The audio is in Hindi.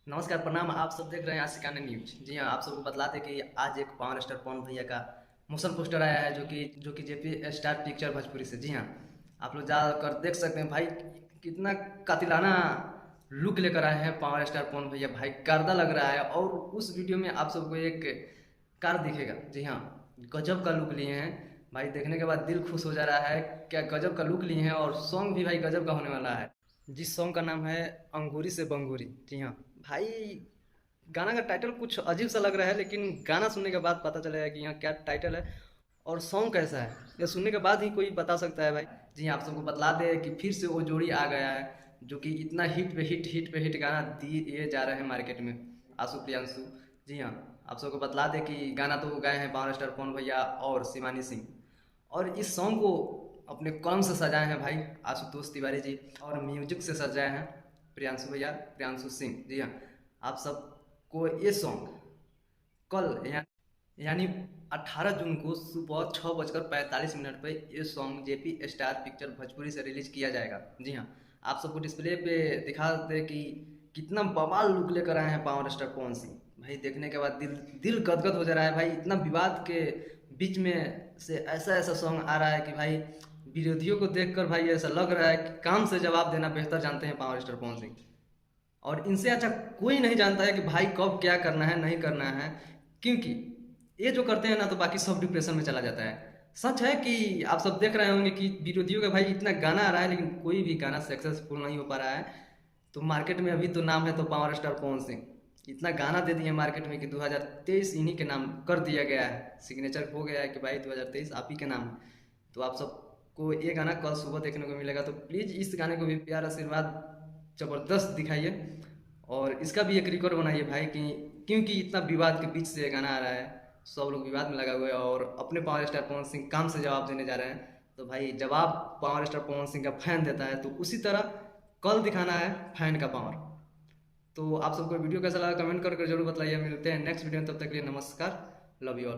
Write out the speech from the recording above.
नमस्कार, प्रणाम। आप सब देख रहे हैं आशिकाना न्यूज। जी हाँ, आप सबको बतला दें कि आज एक पावर स्टार पवन भैया का मोशन पोस्टर आया है जो कि जेपी स्टार पिक्चर भोजपुरी से। जी हाँ, आप लोग जाकर देख सकते हैं भाई, कितना कातिलाना लुक लेकर आए हैं पावर स्टार पवन भैया। भाई गर्दा लग रहा है। और उस वीडियो में आप सबको एक कार दिखेगा। जी हाँ, गजब का लुक लिए हैं भाई। देखने के बाद दिल खुश हो जा रहा है। क्या गजब का लुक लिए हैं। और सॉन्ग भी भाई गजब का होने वाला है। जिस सॉन्ग का नाम है अंगूरी से बंगूरी। जी हाँ भाई, गाना का टाइटल कुछ अजीब सा लग रहा है, लेकिन गाना सुनने के बाद पता चलेगा कि यहाँ क्या टाइटल है और सॉन्ग कैसा है। ये सुनने के बाद ही कोई बता सकता है भाई। जी हाँ, आप सबको बतला दें कि फिर से वो जोड़ी आ गया है, जो कि इतना हिट पे हिट गाना दिए जा रहे हैं मार्केट में, आशु प्रियांशु। जी हाँ, आप सबको बतला दें कि गाना तो गाए हैं पावर स्टार पवन भैया और शिवानी सिंह। और इस सॉन्ग को अपने कलम से सजाए हैं भाई आशुतोष तिवारी जी, और म्यूजिक से सजाए हैं प्रियांशु भैया, प्रियांशु सिंह। जी हाँ, आप सबको ये सॉन्ग कल यानी 18 जून को सुबह 6:45 पर ये song JP star picture Bhojpuri से रिलीज किया जाएगा। जी हाँ, आप सबको डिस्प्ले पे दिखा दे कि कितना बवाल लुक लेकर आए हैं पावर स्टार पवन सिंह। भाई देखने के बाद दिल दिल गदगद हो जा रहा है भाई। इतना विवाद के बीच में से ऐसा ऐसा सॉन्ग आ रहा है कि भाई विरोधियों को देखकर भाई ऐसा लग रहा है कि काम से जवाब देना बेहतर जानते हैं पावर स्टार पवन सिंह। और इनसे अच्छा कोई नहीं जानता है कि भाई कब क्या करना है नहीं करना है। क्योंकि ये जो करते हैं ना, तो बाकी सब डिप्रेशन में चला जाता है। सच है कि आप सब देख रहे होंगे कि विरोधियों का भाई इतना गाना आ रहा है, लेकिन कोई भी गाना सक्सेसफुल नहीं हो पा रहा है। तो मार्केट में अभी तो नाम है तो पावर स्टार पवन सिंह। इतना गाना दे दिए मार्केट में कि 2023 इन्हीं के नाम कर दिया गया है, सिग्नेचर हो गया है कि भाई 2023 आप ही के नाम है। तो आप सबको ये गाना कल सुबह देखने को मिलेगा। तो प्लीज़ इस गाने को भी प्यार आशीर्वाद ज़बरदस्त दिखाइए, और इसका भी एक रिकॉर्ड बनाइए भाई कि क्योंकि इतना विवाद के बीच से ये गाना आ रहा है, सब लोग विवाद में लगा हुए हैं और अपने पावर स्टार पवन सिंह काम से जवाब देने जा रहे हैं। तो भाई जवाब पावर स्टार पवन सिंह का फैन देता है, तो उसी तरह कल दिखाना है फैन का पावर। तो आप सबको वीडियो कैसा लगा कमेंट करके जरूर बताइए। मिलते हैं नेक्स्ट वीडियो में, तब तक के लिए नमस्कार, लव यू ऑल।